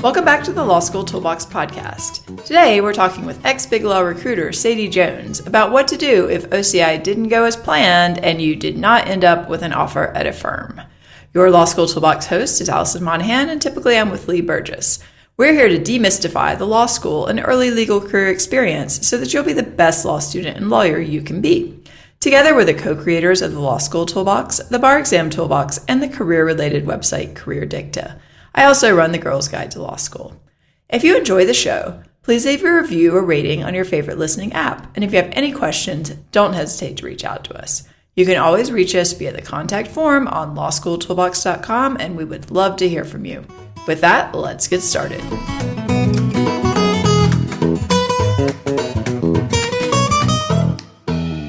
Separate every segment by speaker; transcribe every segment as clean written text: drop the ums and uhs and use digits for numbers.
Speaker 1: Welcome back to the Law School Toolbox podcast. Today, we're talking with ex-BigLaw recruiter Sadie Jones about what to do if OCI didn't go as planned and you did not end up with an offer at a firm. Your Law School Toolbox host is Allison Monahan, and typically I'm with Lee Burgess. We're here to demystify the law school and early legal career experience so that you'll be the best law student and lawyer you can be. Together, we're the co-creators of the Law School Toolbox, the Bar Exam Toolbox, and the career-related website Career Dicta. I also run the Girls Guide to Law School. If you enjoy the show, please leave a review or rating on your favorite listening app. And if you have any questions, don't hesitate to reach out to us. You can always reach us via the contact form on lawschooltoolbox.com, and we would love to hear from you. With that, let's get started.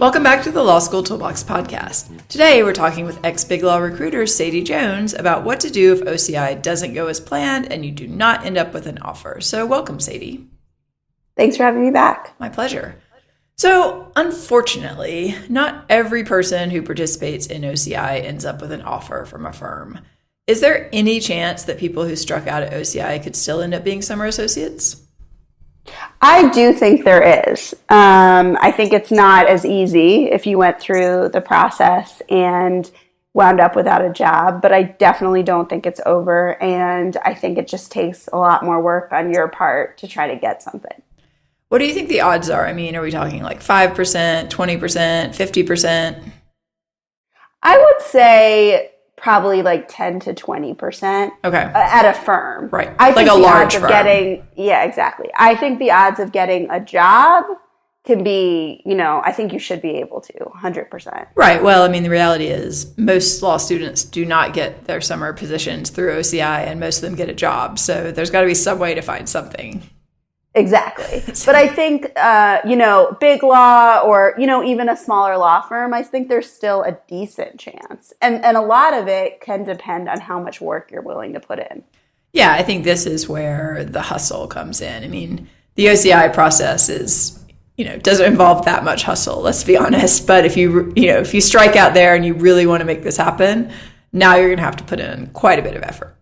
Speaker 1: Welcome back to the Law School Toolbox podcast. Today, we're talking with ex-BigLaw recruiter Sadie Jones about what to do if OCI doesn't go as planned and you do not end up with an offer. So welcome, Sadie.
Speaker 2: Thanks for having me back.
Speaker 1: My pleasure. So unfortunately, not every person who participates in OCI ends up with an offer from a firm. Is there any chance that people who struck out at OCI could still end up being summer associates?
Speaker 2: I do think there is. I think it's not as easy if you went through the process and wound up without a job, but I definitely don't think it's over. And I think it just takes a lot more work on your part to try to get something.
Speaker 1: What do you think the odds are? I mean, are we talking like 5%, 20%, 50%?
Speaker 2: I would say probably like 10 to 20%.
Speaker 1: Okay.
Speaker 2: At a firm.
Speaker 1: Right.
Speaker 2: I think
Speaker 1: like a large
Speaker 2: odds
Speaker 1: firm.
Speaker 2: Of getting, yeah, exactly. I think the odds of getting a job can be, I think you should be able to, 100%.
Speaker 1: Right. Well, I mean, the reality is most law students do not get their summer positions through OCI, and most of them get a job. So there's got to be some way to find something.
Speaker 2: Exactly. But I think, big law or, even a smaller law firm, I think there's still a decent chance. And a lot of it can depend on how much work you're willing to put in.
Speaker 1: Yeah, I think this is where the hustle comes in. I mean, the OCI process is, doesn't involve that much hustle, let's be honest. But if you strike out there and you really want to make this happen, now you're going to have to put in quite a bit of effort.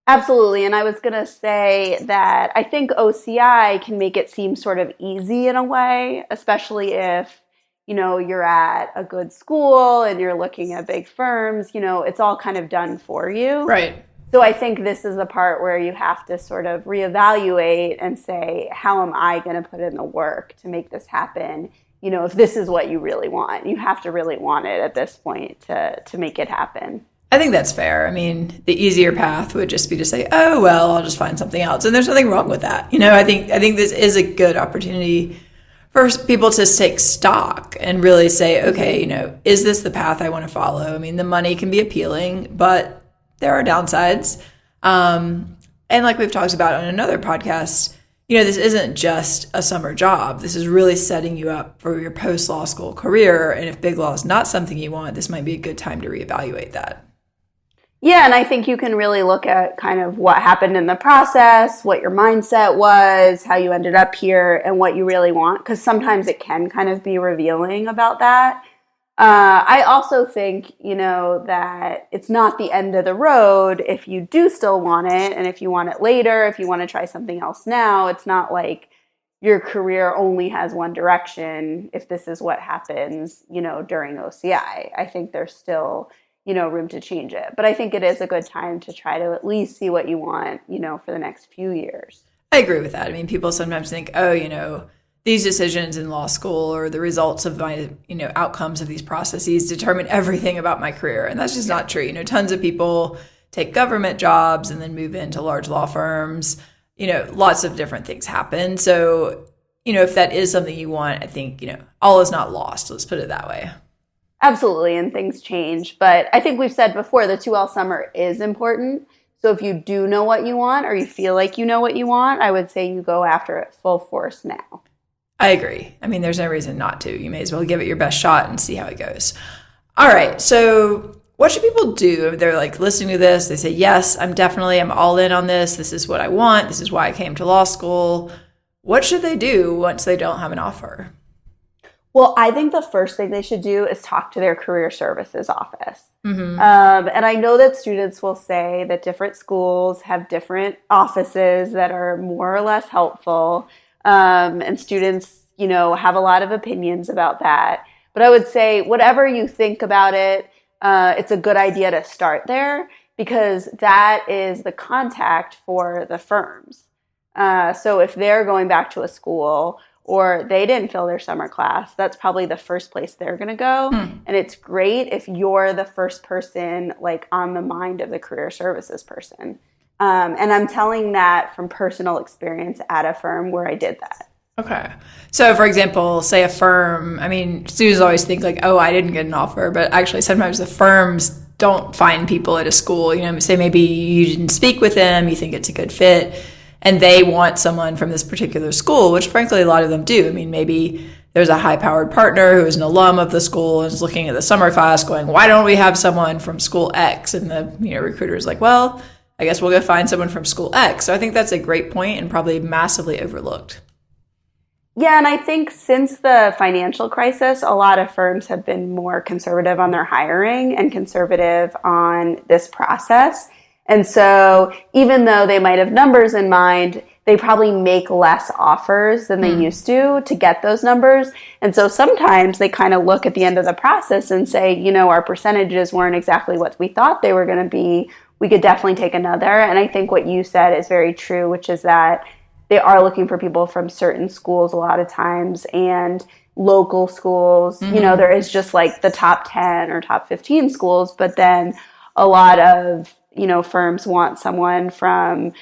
Speaker 2: Absolutely. And I was going to say that I think OCI can make it seem sort of easy in a way, especially if, you're at a good school and you're looking at big firms, it's all kind of done for you.
Speaker 1: Right.
Speaker 2: So I think this is the part where you have to sort of reevaluate and say, how am I going to put in the work to make this happen? If this is what you really want, you have to really want it at this point to make it happen.
Speaker 1: I think that's fair. I mean, the easier path would just be to say, oh, well, I'll just find something else. And there's nothing wrong with that. I think this is a good opportunity for people to take stock and really say, okay, is this the path I want to follow? I mean, the money can be appealing, but there are downsides. And like we've talked about on another podcast, this isn't just a summer job. This is really setting you up for your post-law school career. And if big law is not something you want, this might be a good time to reevaluate that.
Speaker 2: Yeah, and I think you can really look at kind of what happened in the process, what your mindset was, how you ended up here, and what you really want, because sometimes it can kind of be revealing about that. I also think, that it's not the end of the road if you do still want it, and if you want it later, if you want to try something else now, it's not like your career only has one direction if this is what happens, during OCI. I think there's still room to change it. But I think it is a good time to try to at least see what you want, for the next few years.
Speaker 1: I agree with that. I mean, people sometimes think, these decisions in law school or the results of my, outcomes of these processes determine everything about my career. And that's just not true. Tons of people take government jobs and then move into large law firms. Lots of different things happen. So, if that is something you want, I think, all is not lost. Let's put it that way.
Speaker 2: Absolutely, and things change. But I think we've said before, the 2L summer is important. So if you do know what you want or you feel like you know what you want, I would say you go after it full force now.
Speaker 1: I agree. I mean, there's no reason not to. You may as well give it your best shot and see how it goes. All right, so what should people do? They're like listening to this. They say, yes, I'm all in on this. This is what I want. This is why I came to law school. What should they do once they don't have an offer?
Speaker 2: Well, I think the first thing they should do is talk to their career services office.
Speaker 1: Mm-hmm.
Speaker 2: And I know that students will say that different schools have different offices that are more or less helpful. And students, have a lot of opinions about that. But I would say whatever you think about it, it's a good idea to start there because that is the contact for the firms. So if they're going back to a school or they didn't fill their summer class, that's probably the first place they're going to go. And it's great if you're the first person like on the mind of the career services person. And I'm telling that from personal experience at a firm where I did that.
Speaker 1: Okay. So for example, say a firm, students always think like, oh, I didn't get an offer, but actually sometimes the firms don't find people at a school, say maybe you didn't speak with them, you think it's a good fit, and they want someone from this particular school, which frankly a lot of them do. Maybe there's a high-powered partner who is an alum of the school and is looking at the summer class going, why don't we have someone from school X? And the recruiter is like, well, I guess we'll go find someone from school X. So I think that's a great point and probably massively overlooked.
Speaker 2: Yeah, and I think since the financial crisis, a lot of firms have been more conservative on their hiring and conservative on this process. And so even though they might have numbers in mind, they probably make less offers than they used to get those numbers. And so sometimes they kind of look at the end of the process and say, our percentages weren't exactly what we thought they were going to be. We could definitely take another. And I think what you said is very true, which is that they are looking for people from certain schools a lot of times and local schools. There is just like the top 10 or top 15 schools, but then a lot of firms want someone from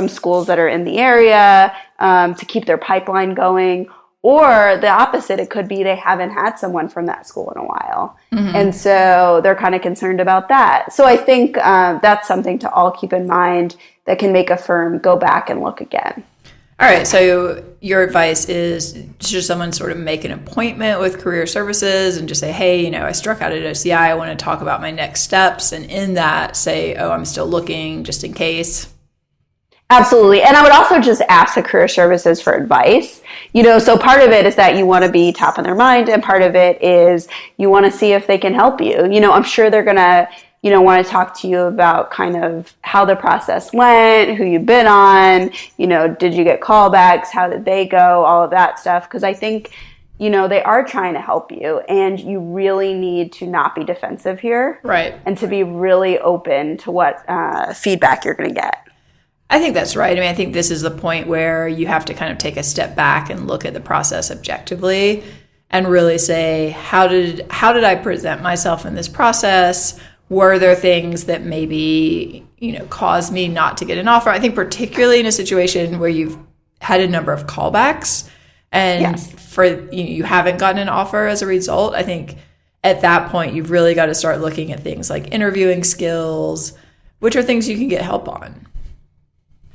Speaker 2: schools that are in the area to keep their pipeline going. Or the opposite, it could be they haven't had someone from that school in a while. And so they're kind of concerned about that. So I think that's something to all keep in mind that can make a firm go back and look again.
Speaker 1: All right, so your advice is should someone sort of make an appointment with career services and just say, hey, I struck out at OCI, I want to talk about my next steps, and in that say, oh, I'm still looking just in case?
Speaker 2: Absolutely. And I would also just ask the career services for advice. So part of it is that you want to be top of their mind, and part of it is you want to see if they can help you. I'm sure they're going to want to talk to you about kind of how the process went, who you've been on, did you get callbacks, how did they go, all of that stuff. Because I think, they are trying to help you, and you really need to not be defensive here.
Speaker 1: Right.
Speaker 2: And to be really open to what feedback you're going to get.
Speaker 1: I think that's right. I think this is the point where you have to kind of take a step back and look at the process objectively and really say, how did I present myself in this process? Were there things that maybe, caused me not to get an offer? I think particularly in a situation where you've had a number of callbacks and you haven't gotten an offer as a result, I think at that point you've really got to start looking at things like interviewing skills, which are things you can get help on.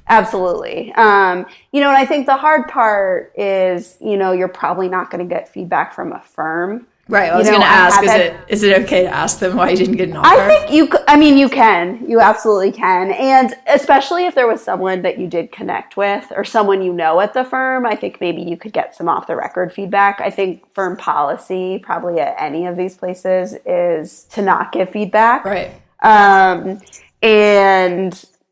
Speaker 2: Absolutely. And I think the hard part is, you're probably not going to get feedback from a firm.
Speaker 1: Right. I was going to ask, is it okay to ask them why you didn't get an offer?
Speaker 2: I think you can. You absolutely can. And especially if there was someone that you did connect with or someone at the firm, I think maybe you could get some off the record feedback. I think firm policy probably at any of these places is to not give feedback.
Speaker 1: Right.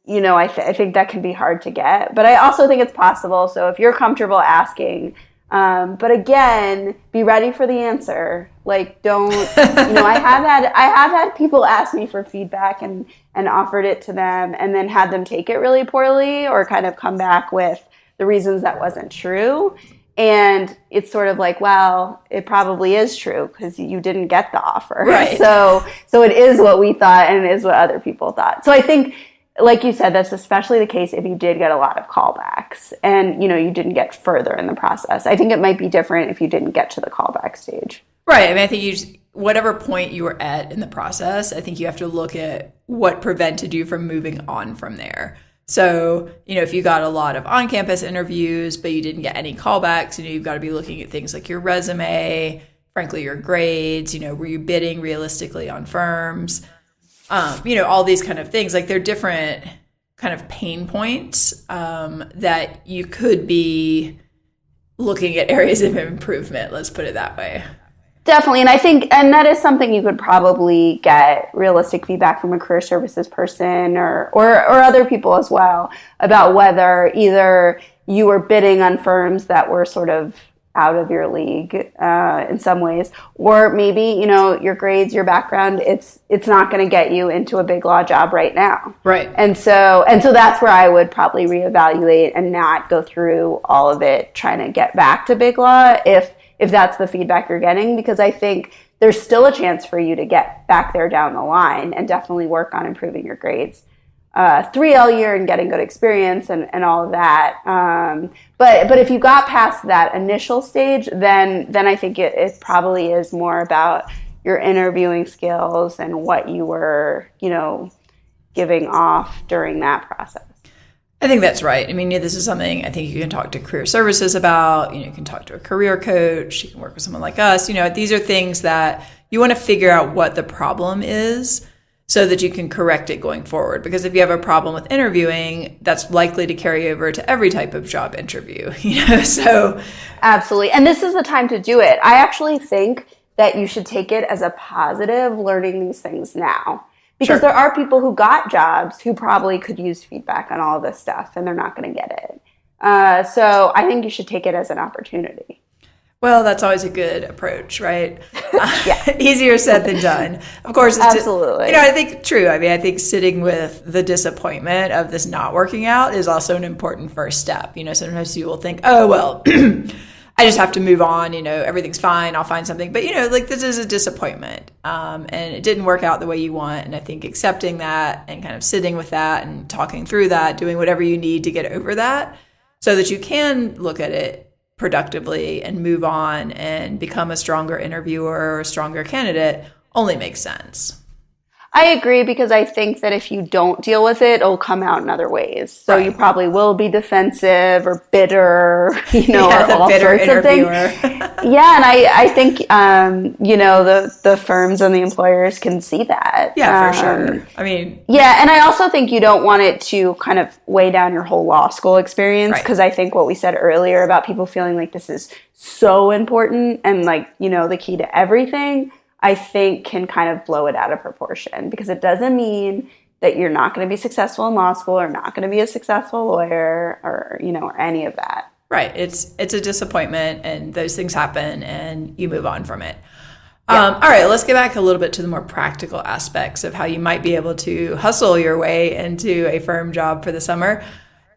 Speaker 2: I think that can be hard to get, but I also think it's possible. So if you're comfortable asking, but again, be ready for the answer. Like, don't, I have had people ask me for feedback and offered it to them and then had them take it really poorly or kind of come back with the reasons that wasn't true. And it's sort of like, well, it probably is true because you didn't get the offer.
Speaker 1: Right.
Speaker 2: So it is what we thought and it is what other people thought. So I think, like you said, that's especially the case if you did get a lot of callbacks and, you didn't get further in the process. I think it might be different if you didn't get to the callback stage.
Speaker 1: Right. I think whatever point you were at in the process, I think you have to look at what prevented you from moving on from there. So, if you got a lot of on-campus interviews, but you didn't get any callbacks, you've got to be looking at things like your resume, frankly, your grades, were you bidding realistically on firms? All these kind of things, like they're different kind of pain points that you could be looking at areas of improvement. Let's put it that way.
Speaker 2: Definitely. And I think, and that is something you could probably get realistic feedback from a career services person or other people as well about whether either you were bidding on firms that were sort of out of your league in some ways, or maybe, your grades, your background, it's not going to get you into a big law job right now.
Speaker 1: Right.
Speaker 2: And so that's where I would probably reevaluate and not go through all of it trying to get back to big law if that's the feedback you're getting, because I think there's still a chance for you to get back there down the line and definitely work on improving your grades. 3L year and getting good experience and all of that. But if you got past that initial stage, then I think it probably is more about your interviewing skills and what you were, giving off during that process.
Speaker 1: I think that's right. I mean, this is something I think you can talk to career services about. You can talk to a career coach. You can work with someone like us. These are things that you want to figure out what the problem is so that you can correct it going forward. Because if you have a problem with interviewing, that's likely to carry over to every type of job interview. So
Speaker 2: absolutely. And this is the time to do it. I actually think that you should take it as a positive, learning these things now. Because There are people who got jobs who probably could use feedback on all this stuff, and they're not going to get it. So I think you should take it as an opportunity.
Speaker 1: Well, that's always a good approach, right?
Speaker 2: Yeah.
Speaker 1: Easier said than done. Of course, it's
Speaker 2: absolutely.
Speaker 1: I think true. I mean, I think sitting with the disappointment of this not working out is also an important first step. Sometimes you will think, oh, well, I just have to move on, everything's fine, I'll find something. But, this is a disappointment. And it didn't work out the way you want. And I think accepting that and kind of sitting with that and talking through that, doing whatever you need to get over that so that you can look at it productively and move on and become a stronger interviewer or a stronger candidate only makes sense.
Speaker 2: I agree, because I think that if you don't deal with it, it'll come out in other ways. So You probably will be defensive or bitter, or all sorts
Speaker 1: interviewer.
Speaker 2: of things. Yeah, and I think, the firms and the employers can see that.
Speaker 1: Yeah, for sure. I mean...
Speaker 2: Yeah, and I also think you don't want it to kind of weigh down your whole law school experience, because I think what we said earlier about people feeling like this is so important and the key to everything, I think can kind of blow it out of proportion, because it doesn't mean that you're not going to be successful in law school or not going to be a successful lawyer or any of that.
Speaker 1: Right. It's a disappointment, and those things happen and you move on from it.
Speaker 2: Yeah.
Speaker 1: All right, let's get back a little bit to the more practical aspects of how you might be able to hustle your way into a firm job for the summer.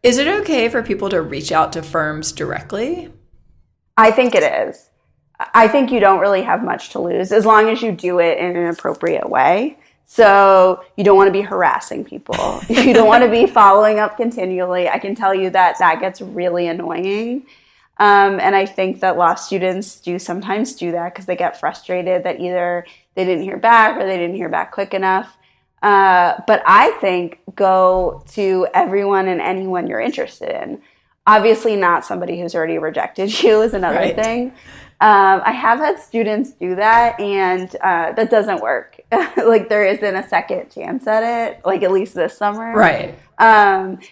Speaker 1: Is it okay for people to reach out to firms directly?
Speaker 2: I think it is. I think you don't really have much to lose as long as you do it in an appropriate way. So you don't want to be harassing people. You don't want to be following up continually. I can tell you that gets really annoying. And I think that law students do sometimes do that because they get frustrated that either they didn't hear back or they didn't hear back quick enough. But I think go to everyone and anyone you're interested in. Obviously not somebody who's already rejected you is another thing. I have had students do that, and that doesn't work. There isn't a second chance at it, at least this summer.
Speaker 1: Right.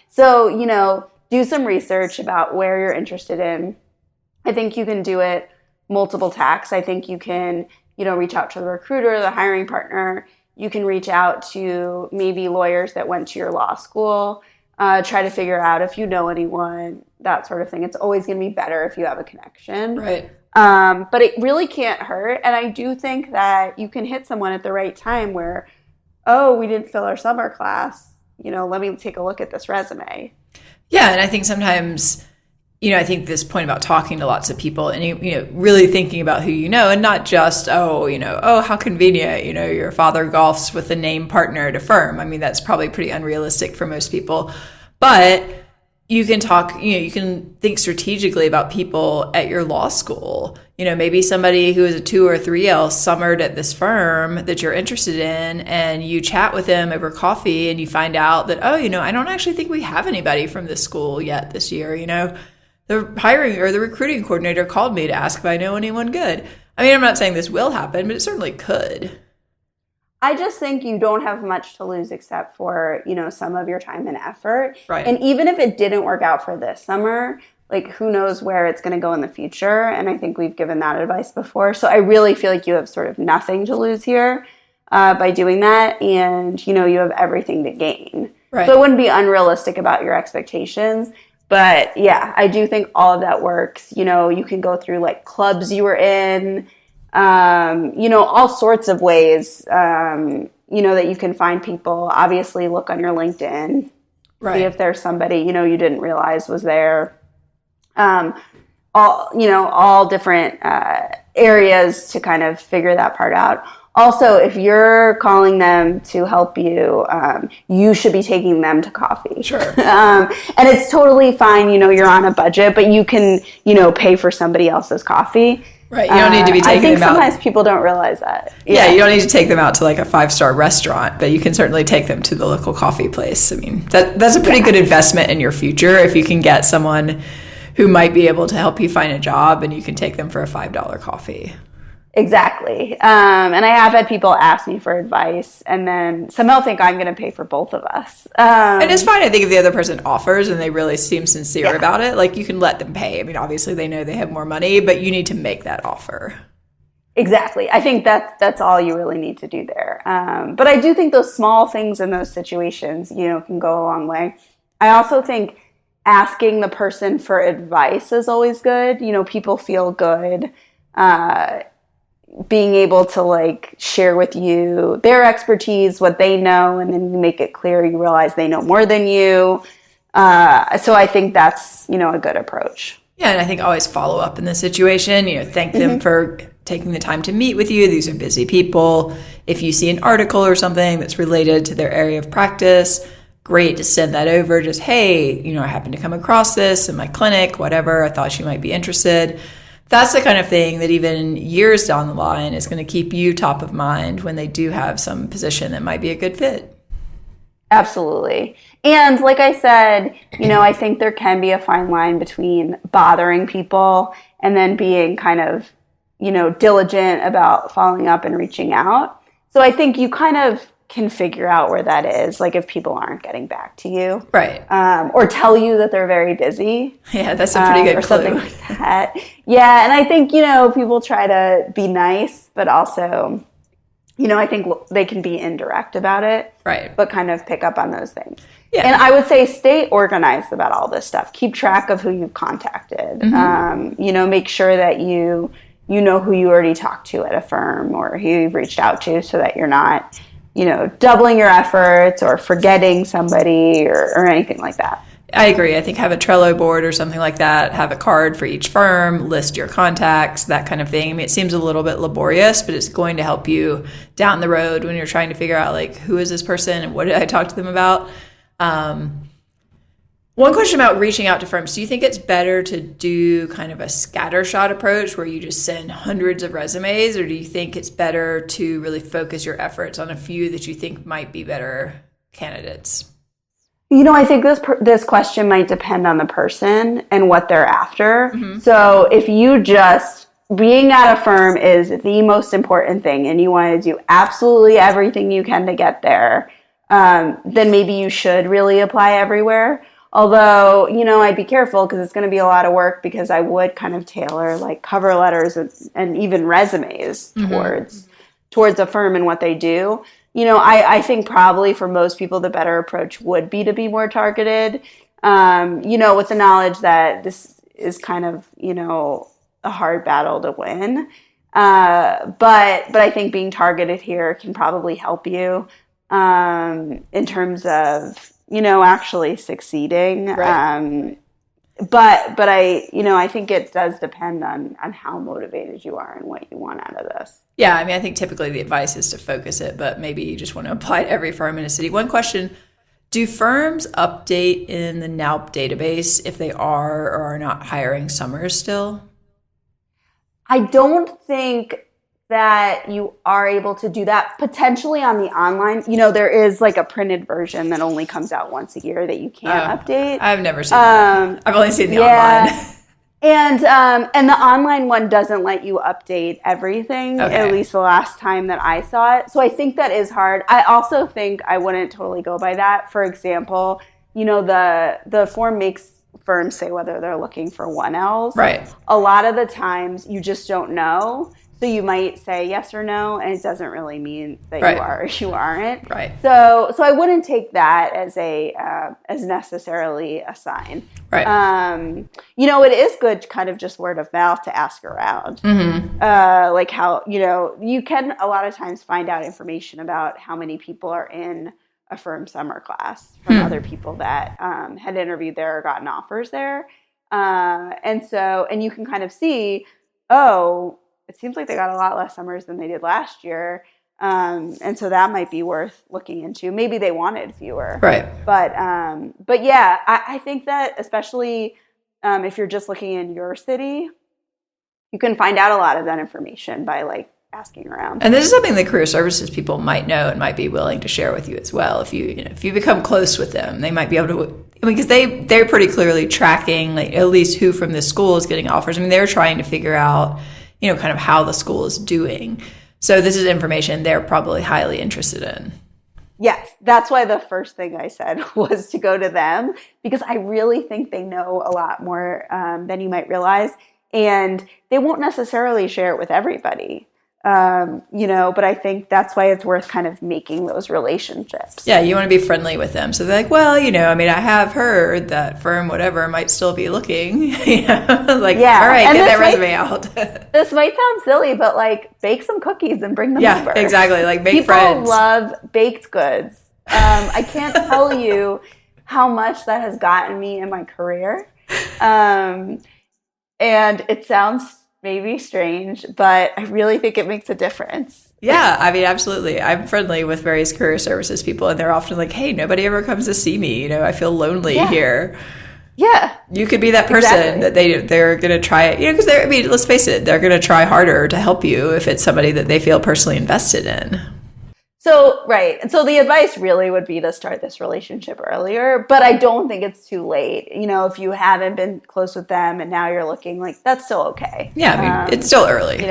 Speaker 2: So, do some research about where you're interested in. I think you can do it multiple tacks. I think you can, reach out to the recruiter, the hiring partner. You can reach out to maybe lawyers that went to your law school. Try to figure out if you know anyone, that sort of thing. It's always going to be better if you have a connection.
Speaker 1: Right.
Speaker 2: But it really can't hurt. And I do think that you can hit someone at the right time where, oh, we didn't fill our summer class. Let me take a look at this resume.
Speaker 1: Yeah. And I think sometimes, I think this point about talking to lots of people and, really thinking about who you know and not just, oh, how convenient, your father golfs with a name partner at a firm. I mean, that's probably pretty unrealistic for most people. But you can talk, you can think strategically about people at your law school. Maybe somebody who is a 2 or 3L summered at this firm that you're interested in, and you chat with them over coffee and you find out that, I don't actually think we have anybody from this school yet this year. The hiring or the recruiting coordinator called me to ask if I know anyone good. I mean, I'm not saying this will happen, but it certainly could.
Speaker 2: I just think you don't have much to lose except for, some of your time and effort.
Speaker 1: Right.
Speaker 2: And even if it didn't work out for this summer, like who knows where it's going to go in the future. And I think we've given that advice before. So I really feel like you have sort of nothing to lose here by doing that. And, you have everything to gain.
Speaker 1: Right.
Speaker 2: So it wouldn't be unrealistic about your expectations. But yeah, I do think all of that works. You can go through like clubs you were in, all sorts of ways, that you can find people. Obviously, look on your LinkedIn, see if there's somebody, you didn't realize was there. All different areas to kind of figure that part out. Also, if you're calling them to help you, you should be taking them to coffee.
Speaker 1: Sure.
Speaker 2: And it's totally fine, you're on a budget, but you can, pay for somebody else's coffee.
Speaker 1: Right. You don't need to be taking them out.
Speaker 2: I think sometimes people don't realize that.
Speaker 1: Yeah, you don't need to take them out to like a 5-star restaurant, but you can certainly take them to the local coffee place. I mean, that's a pretty good investment in your future if you can get someone who might be able to help you find a job and you can take them for a $5 coffee.
Speaker 2: Exactly. And I have had people ask me for advice, and then somehow think I'm going to pay for both of us.
Speaker 1: And it's fine, I think, if the other person offers and they really seem sincere about it, like you can let them pay. I mean, obviously they know they have more money, but you need to make that offer.
Speaker 2: Exactly. I think that's all you really need to do there. But I do think those small things in those situations, can go a long way. I also think asking the person for advice is always good. People feel good being able to like share with you their expertise, what they know, and then you make it clear you realize they know more than you. So I think that's, a good approach.
Speaker 1: Yeah, and I think always follow up in this situation. Thank them for taking the time to meet with you. These are busy people. If you see an article or something that's related to their area of practice, great to send that over. Just, hey, I happened to come across this in my clinic, whatever. I thought you might be interested. That's the kind of thing that even years down the line is going to keep you top of mind when they do have some position that might be a good fit.
Speaker 2: Absolutely. And like I said, I think there can be a fine line between bothering people and then being kind of, diligent about following up and reaching out. So I think you kind of can figure out where that is, like if people aren't getting back to you.
Speaker 1: Right.
Speaker 2: Or tell you that they're very busy.
Speaker 1: Yeah, that's a pretty good
Speaker 2: or
Speaker 1: clue.
Speaker 2: Something like that. Yeah, and I think, people try to be nice, but also, I think they can be indirect about it.
Speaker 1: Right.
Speaker 2: But kind of pick up on those things.
Speaker 1: Yeah.
Speaker 2: And I would say stay organized about all this stuff. Keep track of who you've contacted. Make sure that you know who you already talked to at a firm or who you've reached out to so that you're not doubling your efforts or forgetting somebody or anything like that.
Speaker 1: I agree. I think have a Trello board or something like that. Have a card for each firm, list your contacts, that kind of thing. I mean, it seems a little bit laborious, but it's going to help you down the road when you're trying to figure out, like, who is this person and what did I talk to them about? One question about reaching out to firms. Do you think it's better to do kind of a scattershot approach where you just send hundreds of resumes, or do you think it's better to really focus your efforts on a few that you think might be better candidates?
Speaker 2: I think this question might depend on the person and what they're after. Mm-hmm. So if you just, being at a firm is the most important thing and you want to do absolutely everything you can to get there, then maybe you should really apply everywhere. Although, I'd be careful because it's going to be a lot of work because I would kind of tailor like cover letters and even resumes towards a firm and what they do. I think probably for most people, the better approach would be to be more targeted, with the knowledge that this is kind of, a hard battle to win. But I think being targeted here can probably help you in terms of, actually succeeding.
Speaker 1: Right.
Speaker 2: But I think it does depend on how motivated you are and what you want out of this.
Speaker 1: Yeah, I mean, I think typically the advice is to focus it, but maybe you just want to apply to every firm in a city. One question, do firms update in the NALP database if they are or are not hiring summers still?
Speaker 2: I don't think that you are able to do that. Potentially on the online, there is like a printed version that only comes out once a year that you can't update.
Speaker 1: I've never seen that. I've only seen the online.
Speaker 2: And the online one doesn't let you update everything, at least the last time that I saw it. So I think that is hard. I also think I wouldn't totally go by that. For example, the form makes firms say whether they're looking for 1Ls.
Speaker 1: Right.
Speaker 2: A lot of the times you just don't know. So you might say yes or no, and it doesn't really mean that you are or you aren't.
Speaker 1: Right.
Speaker 2: So I wouldn't take that as as necessarily a sign.
Speaker 1: Right.
Speaker 2: It is good kind of just word of mouth to ask around.
Speaker 1: Mm-hmm.
Speaker 2: Like how, you can a lot of times find out information about how many people are in a firm summer class from other people that had interviewed there or gotten offers there. And you can kind of see, it seems like they got a lot less summers than they did last year. And so that might be worth looking into. Maybe they wanted fewer.
Speaker 1: Right.
Speaker 2: But yeah, I think that especially if you're just looking in your city, you can find out a lot of that information by like asking around.
Speaker 1: And this is something that career services people might know and might be willing to share with you as well. If you become close with them, they might be able to, because they're pretty clearly tracking like at least who from this school is getting offers. I mean, they're trying to figure out, kind of how the school is doing. So this is information they're probably highly interested in.
Speaker 2: Yes, that's why the first thing I said was to go to them, because I really think they know a lot more than you might realize. And they won't necessarily share it with everybody. But I think that's why it's worth kind of making those relationships.
Speaker 1: Yeah, you want to be friendly with them. So they're like, well, I have heard that firm whatever might still be looking. All right, get that resume out.
Speaker 2: This might sound silly, but like bake some cookies and bring them over.
Speaker 1: Yeah, exactly. Like make friends.
Speaker 2: People love baked goods. I can't tell you how much that has gotten me in my career. And it sounds maybe strange, but I really think it makes a difference.
Speaker 1: Yeah, I mean, absolutely. I'm friendly with various career services people, and they're often like, hey, nobody ever comes to see me. I feel lonely here.
Speaker 2: Yeah.
Speaker 1: You could be that person that they're going to try it, because let's face it, they're going to try harder to help you if it's somebody that they feel personally invested in.
Speaker 2: So, right. And so the advice really would be to start this relationship earlier, but I don't think it's too late. If you haven't been close with them and now you're looking, like, that's still okay.
Speaker 1: Yeah, I mean, it's still early.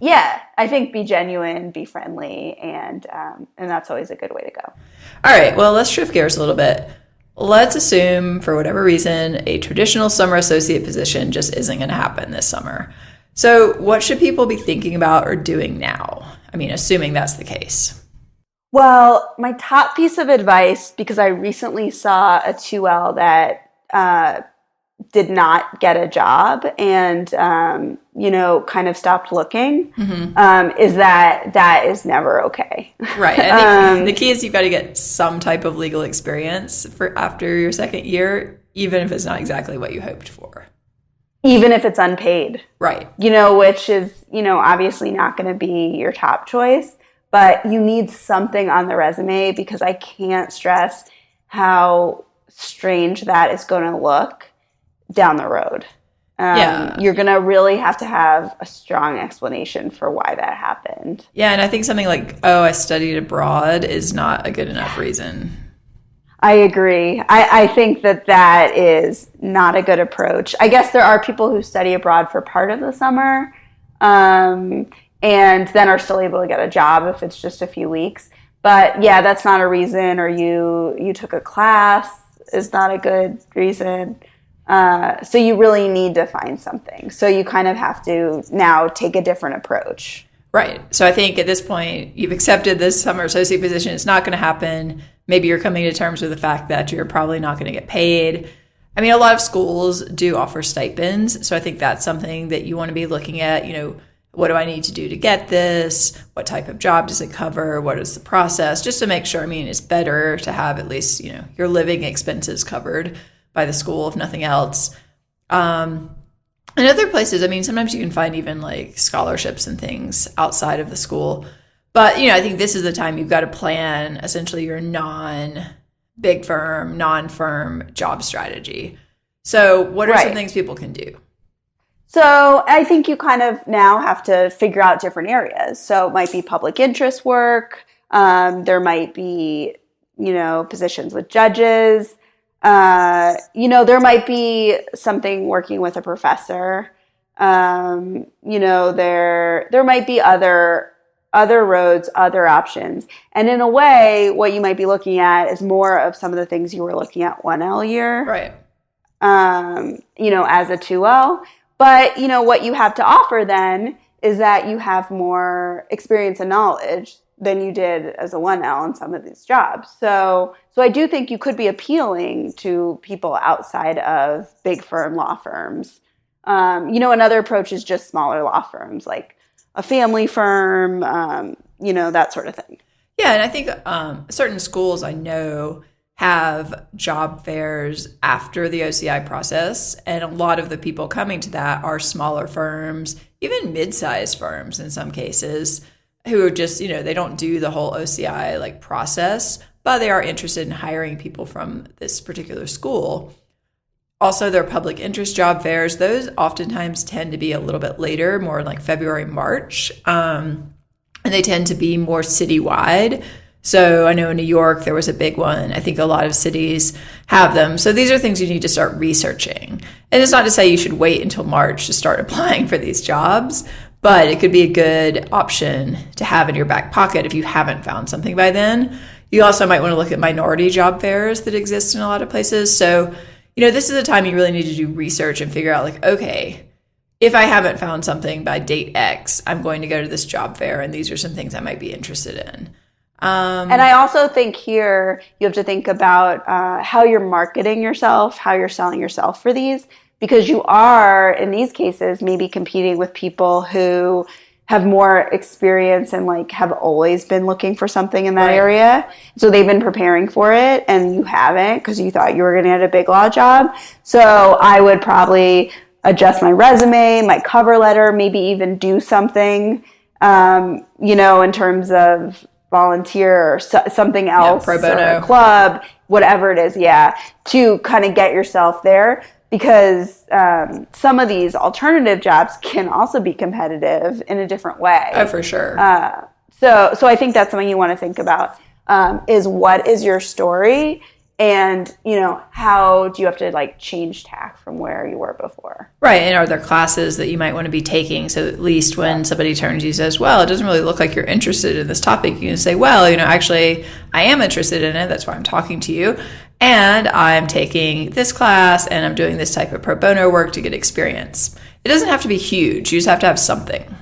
Speaker 2: Yeah, I think be genuine, be friendly, and that's always a good way to go.
Speaker 1: All right, well, let's shift gears a little bit. Let's assume, for whatever reason, a traditional summer associate position just isn't going to happen this summer. So what should people be thinking about or doing now? I mean, assuming that's the case.
Speaker 2: Well, my top piece of advice, because I recently saw a 2L that did not get a job and, kind of stopped looking, is that is never okay.
Speaker 1: Right. I think the key is you've got to get some type of legal experience for after your second year, even if it's not exactly what you hoped for.
Speaker 2: Even if it's unpaid.
Speaker 1: Right.
Speaker 2: Which is, obviously not going to be your top choice. But you need something on the resume, because I can't stress how strange that is going to look down the road. You're going to really have to have a strong explanation for why that happened.
Speaker 1: Yeah, and I think something like, I studied abroad is not a good enough reason.
Speaker 2: I agree. I think that is not a good approach. I guess there are people who study abroad for part of the summer, and then are still able to get a job if it's just a few weeks. But yeah, that's not a reason. Or you took a class is not a good reason. So you really need to find something. So you kind of have to now take a different approach.
Speaker 1: Right. So I think at this point, you've accepted this summer associate position. It's not going to happen. Maybe you're coming to terms with the fact that you're probably not going to get paid. I mean, a lot of schools do offer stipends. So I think that's something that you want to be looking at, what do I need to do to get this? What type of job does it cover? What is the process? Just to make sure, it's better to have at least, your living expenses covered by the school, if nothing else. In other places, sometimes you can find even like scholarships and things outside of the school. But, I think this is the time you've got to plan essentially your non-big firm, non-firm job strategy. So what are some things people can do?
Speaker 2: So I think you kind of now have to figure out different areas. So it might be public interest work. There might be, positions with judges. There might be something working with a professor. There might be other roads, other options. And in a way, what you might be looking at is more of some of the things you were looking at 1L year.
Speaker 1: Right.
Speaker 2: as a 2L. But, what you have to offer then is that you have more experience and knowledge than you did as a 1L in some of these jobs. So I do think you could be appealing to people outside of big firm law firms. Another approach is just smaller law firms, like a family firm, that sort of thing.
Speaker 1: Yeah, and I think certain schools I know have job fairs after the OCI process, and a lot of the people coming to that are smaller firms, even mid-sized firms in some cases, who are just, they don't do the whole OCI process, but they are interested in hiring people from this particular school. Also, their public interest job fairs, those oftentimes tend to be a little bit later, more like February, March, and they tend to be more citywide. So I know in New York, there was a big one. I think a lot of cities have them. So these are things you need to start researching. And it's not to say you should wait until March to start applying for these jobs, but it could be a good option to have in your back pocket if you haven't found something by then. You also might want to look at minority job fairs that exist in a lot of places. So, this is a time you really need to do research and figure out okay, if I haven't found something by date X, I'm going to go to this job fair, and these are some things I might be interested in.
Speaker 2: And I also think here you have to think about how you're marketing yourself, how you're selling yourself for these, because you are, in these cases, maybe competing with people who have more experience and have always been looking for something in that area. So they've been preparing for it, and you haven't because you thought you were going to get a big law job. So I would probably adjust my resume, my cover letter, maybe even do something, in terms of volunteer or something else,
Speaker 1: pro bono,
Speaker 2: or a club, whatever it is, to kind of get yourself there, because some of these alternative jobs can also be competitive in a different way.
Speaker 1: Oh, for sure.
Speaker 2: So I think that's something you want to think about, is what is your story, and how do you have to change tack from where you were before?
Speaker 1: Right, and are there classes that you might want to be taking, so at least when somebody turns to you and says, well, it doesn't really look like you're interested in this topic, you can say, well, actually I am interested in it, that's why I'm talking to you, and I'm taking this class and I'm doing this type of pro bono work to get experience. It doesn't have to be huge, you just have to have something.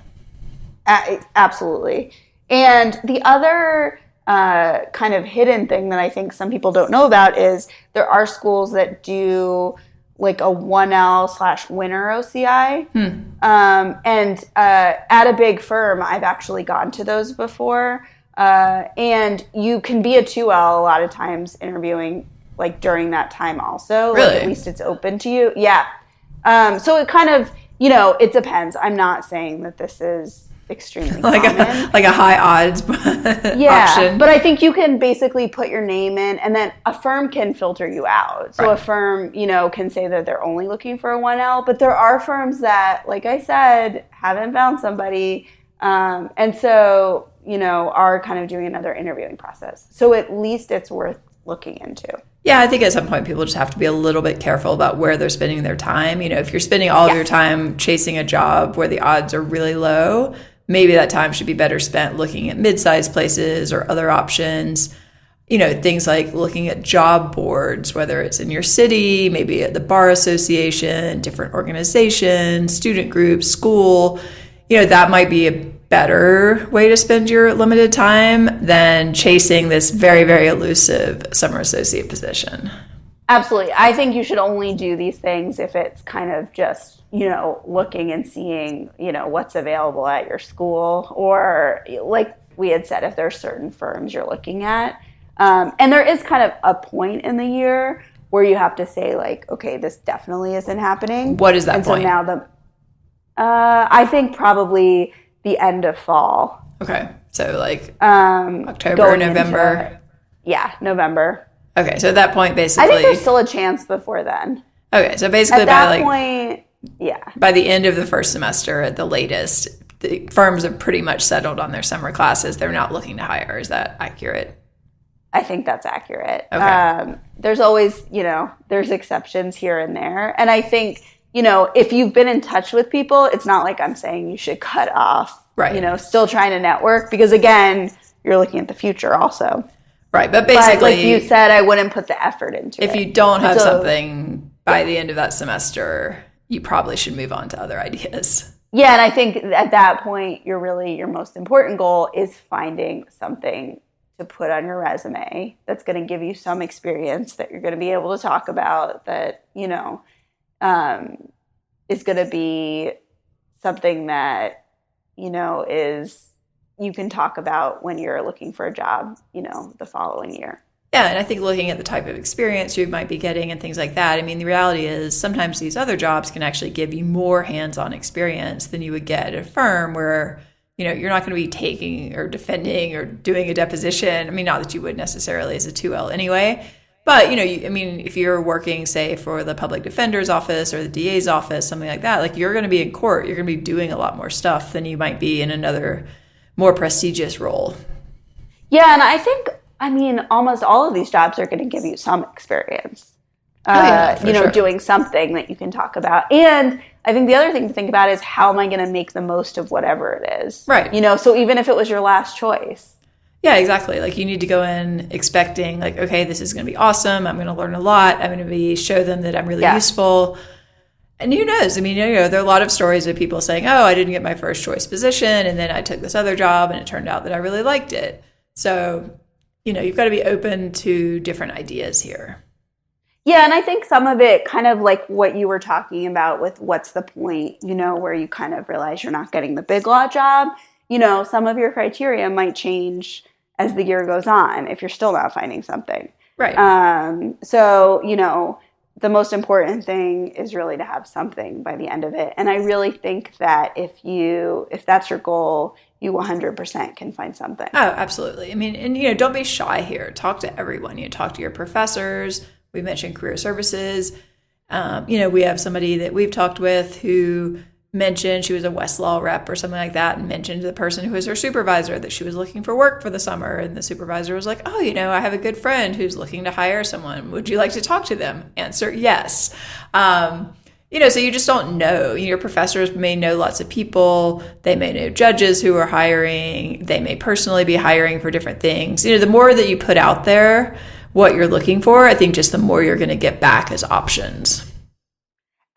Speaker 2: Absolutely. And the other kind of hidden thing that I think some people don't know about is there are schools that do a 1L/winner OCI. And at a big firm, I've actually gone to those before. And you can be a 2L a lot of times interviewing during that time also.
Speaker 1: Really?
Speaker 2: At least it's open to you. Yeah. So it kind of, it depends. I'm not saying that this is extremely common.
Speaker 1: A high odds option.
Speaker 2: But I think you can basically put your name in, and then a firm can filter you out. So a firm, can say that they're only looking for a 1L, but there are firms that, like I said, haven't found somebody, and so, are kind of doing another interviewing process. So at least it's worth looking into.
Speaker 1: Yeah, I think at some point people just have to be a little bit careful about where they're spending their time. If you're spending all of your time chasing a job where the odds are really low, maybe that time should be better spent looking at mid-sized places or other options. Things like looking at job boards, whether it's in your city, maybe at the bar association, different organizations, student groups, school. That might be a better way to spend your limited time than chasing this very, very elusive summer associate position.
Speaker 2: Absolutely. I think you should only do these things if it's kind of just, looking and seeing, what's available at your school, or like we had said, if there are certain firms you're looking at. And there is kind of a point in the year where you have to say okay, this definitely isn't happening.
Speaker 1: What is that point?
Speaker 2: So now I think probably the end of fall.
Speaker 1: Okay. So October, November.
Speaker 2: November.
Speaker 1: Okay. So at that point, basically,
Speaker 2: I think there's still a chance before then.
Speaker 1: Okay. So basically
Speaker 2: at that point,
Speaker 1: by the end of the first semester at the latest, the firms have pretty much settled on their summer classes. They're not looking to hire. Is that accurate?
Speaker 2: I think that's accurate.
Speaker 1: Okay.
Speaker 2: There's always, there's exceptions here and there. And I think, if you've been in touch with people, it's not like I'm saying you should cut off, still trying to network, because again, you're looking at the future also.
Speaker 1: Right. But basically,
Speaker 2: like you said, I wouldn't put the effort into it.
Speaker 1: If you don't have something, by the end of that semester, you probably should move on to other ideas.
Speaker 2: Yeah, and I think at that point, your most important goal is finding something to put on your resume that's going to give you some experience that you're going to be able to talk about, that, is going to be something that, is you can talk about when you're looking for a job, the following year.
Speaker 1: Yeah, and I think looking at the type of experience you might be getting and things like that, I mean, the reality is sometimes these other jobs can actually give you more hands-on experience than you would get at a firm where, you're not going to be taking or defending or doing a deposition. I mean, not that you would necessarily as a 2L anyway, but, if you're working, say, for the public defender's office or the DA's office, something like that, like you're going to be in court, you're going to be doing a lot more stuff than you might be in another more prestigious role.
Speaker 2: Yeah, and I think, almost all of these jobs are going to give you some experience.
Speaker 1: Sure.
Speaker 2: Doing something that you can talk about. And I think the other thing to think about is, how am I going to make the most of whatever it is?
Speaker 1: Right.
Speaker 2: So even if it was your last choice.
Speaker 1: Yeah, exactly. Like you need to go in expecting like, okay, this is going to be awesome. I'm going to learn a lot. I'm going to show them that I'm really useful. And who knows? There are a lot of stories of people saying, oh, I didn't get my first choice position, and then I took this other job and it turned out that I really liked it. So, you've got to be open to different ideas here.
Speaker 2: Yeah, and I think some of it kind of like what you were talking about with what's the point, where you kind of realize you're not getting the big law job. Some of your criteria might change as the year goes on if you're still not finding something.
Speaker 1: Right.
Speaker 2: So, the most important thing is really to have something by the end of it. And I really think that if that's your goal, you 100% can find something.
Speaker 1: Oh, absolutely. Don't be shy here. Talk to everyone. Talk to your professors. We mentioned career services. We have somebody that we've talked with who mentioned she was a Westlaw rep or something like that, and mentioned to the person who was her supervisor that she was looking for work for the summer. And the supervisor was like, oh, I have a good friend who's looking to hire someone. Would you like to talk to them? Answer, yes. So you just don't know. Your professors may know lots of people. They may know judges who are hiring. They may personally be hiring for different things. The more that you put out there what you're looking for, I think just the more you're going to get back as options.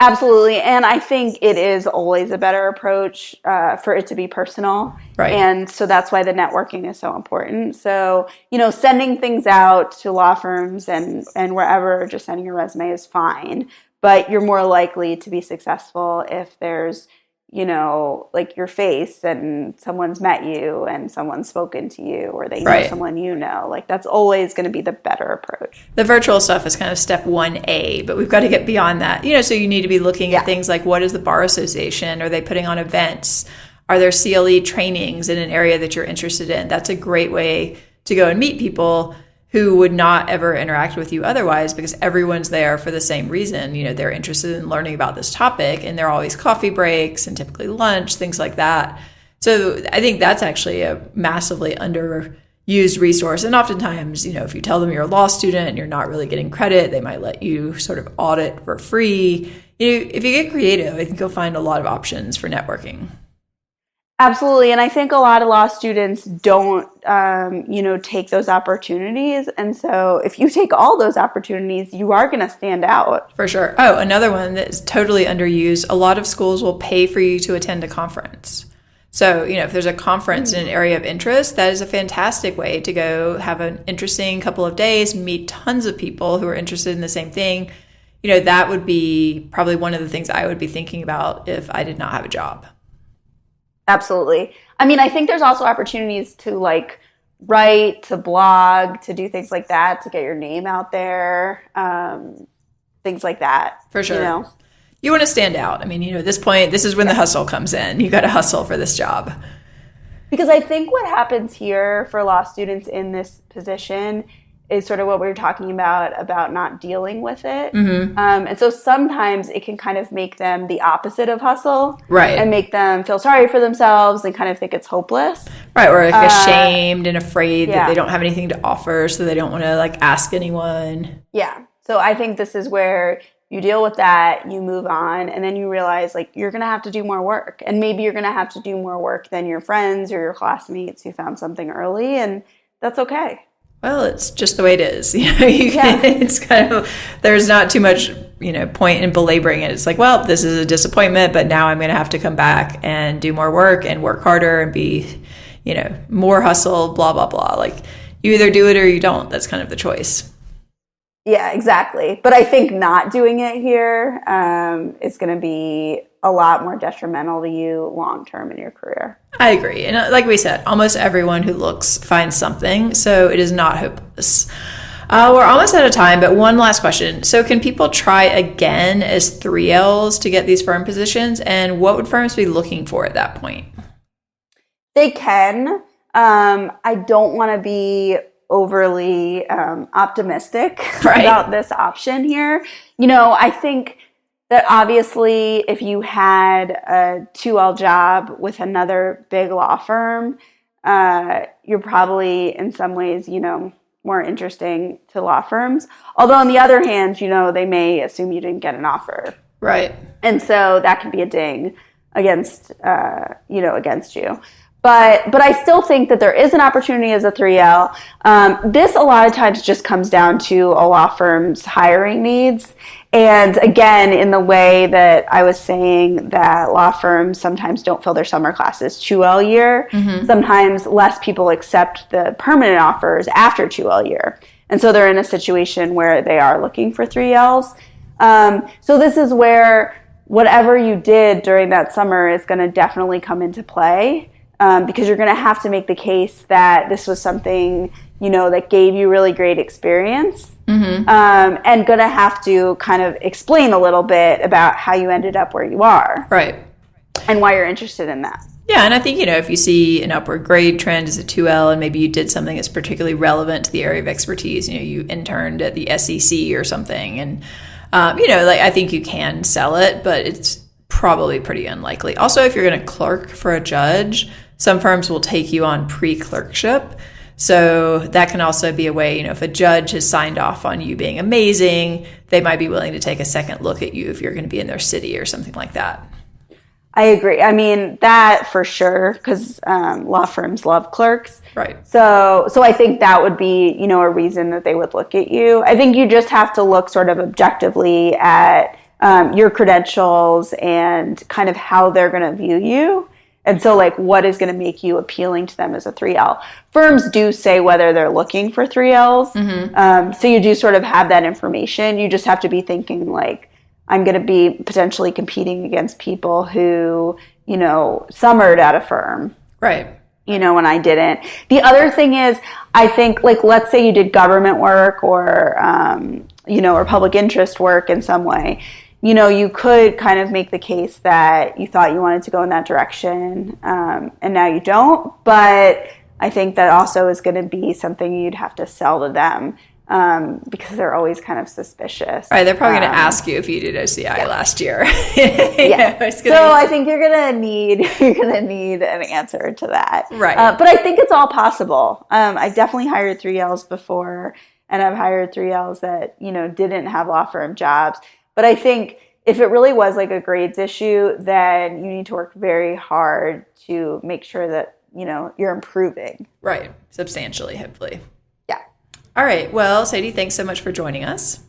Speaker 2: Absolutely. And I think it is always a better approach for it to be personal.
Speaker 1: Right.
Speaker 2: And so that's why the networking is so important. So, sending things out to law firms and wherever, just sending your resume is fine. But you're more likely to be successful if there's, like your face and someone's met you and someone's spoken to you, or they know someone like that's always going to be the better approach.
Speaker 1: The virtual stuff is kind of step 1A, but we've got to get beyond that. So you need to be looking at things like, what is the bar association? Are they putting on events? Are there CLE trainings in an area that you're interested in? That's a great way to go and meet people who would not ever interact with you otherwise, because everyone's there for the same reason. They're interested in learning about this topic, and there are always coffee breaks and typically lunch, things like that. So I think that's actually a massively underused resource. And oftentimes, if you tell them you're a law student and you're not really getting credit, they might let you sort of audit for free. If you get creative, I think you'll find a lot of options for networking.
Speaker 2: Absolutely. And I think a lot of law students don't, take those opportunities. And so if you take all those opportunities, you are going to stand out.
Speaker 1: For sure. Oh, another one that is totally underused. A lot of schools will pay for you to attend a conference. So, if there's a conference in an area of interest, that is a fantastic way to go have an interesting couple of days, meet tons of people who are interested in the same thing. That would be probably one of the things I would be thinking about if I did not have a job.
Speaker 2: Absolutely. I think there's also opportunities to write, to blog, to do things like that, to get your name out there, things like that.
Speaker 1: For sure. You want to stand out. At this point, this is when the hustle comes in. You got to hustle for this job.
Speaker 2: Because I think what happens here for law students in this position is sort of what we were talking about not dealing with it.
Speaker 1: Mm-hmm.
Speaker 2: And so sometimes it can kind of make them the opposite of hustle.
Speaker 1: Right.
Speaker 2: And make them feel sorry for themselves and kind of think it's hopeless.
Speaker 1: Right, or ashamed and afraid that they don't have anything to offer, so they don't want to ask anyone.
Speaker 2: Yeah. So I think this is where you deal with that, you move on, and then you realize you're going to have to do more work. And maybe you're going to have to do more work than your friends or your classmates who found something early, and that's okay.
Speaker 1: Well, it's just the way it is. It's kind of, there's not too much point in belaboring it. It's like, well, this is a disappointment, but now I'm going to have to come back and do more work and work harder and be, more hustle, blah, blah, blah. Like, you either do it or you don't. That's kind of the choice.
Speaker 2: Yeah, exactly. But I think not doing it here is going to be a lot more detrimental to you long-term in your career.
Speaker 1: I agree. And like we said, almost everyone who looks finds something. So it is not hopeless. We're almost out of time, but one last question. So can people try again as 3Ls to get these firm positions? And what would firms be looking for at that point?
Speaker 2: They can. I don't want to be overly optimistic about this option here. I think that obviously if you had a 2L job with another big law firm, you're probably in some ways, more interesting to law firms. Although on the other hand, they may assume you didn't get an offer.
Speaker 1: Right.
Speaker 2: And so that can be a ding against you. But I still think that there is an opportunity as a 3L. This a lot of times just comes down to a law firm's hiring needs. And again, in the way that I was saying that law firms sometimes don't fill their summer classes 2L year, sometimes less people accept the permanent offers after 2L year. And so they're in a situation where they are looking for 3Ls. So this is where whatever you did during that summer is going to definitely come into play. Because you're going to have to make the case that this was something, that gave you really great experience. And going to have to kind of explain a little bit about how you ended up where you are.
Speaker 1: Right.
Speaker 2: And why you're interested in that.
Speaker 1: Yeah, and I think, if you see an upward grade trend as a 2L and maybe you did something that's particularly relevant to the area of expertise, you interned at the SEC or something. And, I think you can sell it, but it's probably pretty unlikely. Also, if you're going to clerk for a judge, some firms will take you on pre-clerkship. So that can also be a way, if a judge has signed off on you being amazing, they might be willing to take a second look at you if you're going to be in their city or something like that.
Speaker 2: I agree. I mean, that for sure, because law firms love clerks.
Speaker 1: Right.
Speaker 2: So I think that would be, a reason that they would look at you. I think you just have to look sort of objectively at your credentials and kind of how they're going to view you. And so, what is going to make you appealing to them as a 3L? Firms do say whether they're looking for 3Ls. So you do sort of have that information. You just have to be thinking, I'm going to be potentially competing against people who, summered at a firm.
Speaker 1: Right.
Speaker 2: When I didn't. The other thing is, I think, let's say you did government work or, or public interest work in some way. You could kind of make the case that you thought you wanted to go in that direction, and now you don't. But I think that also is going to be something you'd have to sell to them, because they're always kind of suspicious.
Speaker 1: Right, they're probably going to ask you if you did OCI last year.
Speaker 2: So I think you're going to need an answer to that.
Speaker 1: Right.
Speaker 2: But I think it's all possible. I definitely hired 3Ls before, and I've hired 3Ls that didn't have law firm jobs. But I think if it really was a grades issue, then you need to work very hard to make sure that, you're improving.
Speaker 1: Right. Substantially, hopefully.
Speaker 2: Yeah.
Speaker 1: All right. Well, Sadie, thanks so much for joining us.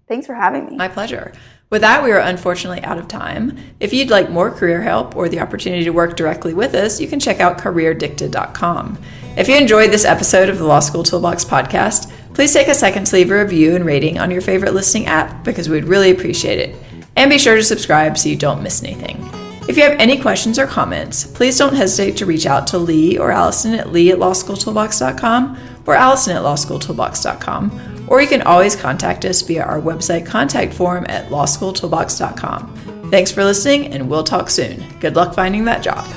Speaker 2: Thanks for having me.
Speaker 1: My pleasure. With that, we are unfortunately out of time. If you'd like more career help or the opportunity to work directly with us, you can check out careerdicta.com. If you enjoyed this episode of the Law School Toolbox podcast, please take a second to leave a review and rating on your favorite listening app because we'd really appreciate it. And be sure to subscribe so you don't miss anything. If you have any questions or comments, please don't hesitate to reach out to Lee or Allison at lee@lawschooltoolbox.com or allison@lawschooltoolbox.com, or you can always contact us via our website contact form at lawschooltoolbox.com. Thanks for listening, and we'll talk soon. Good luck finding that job.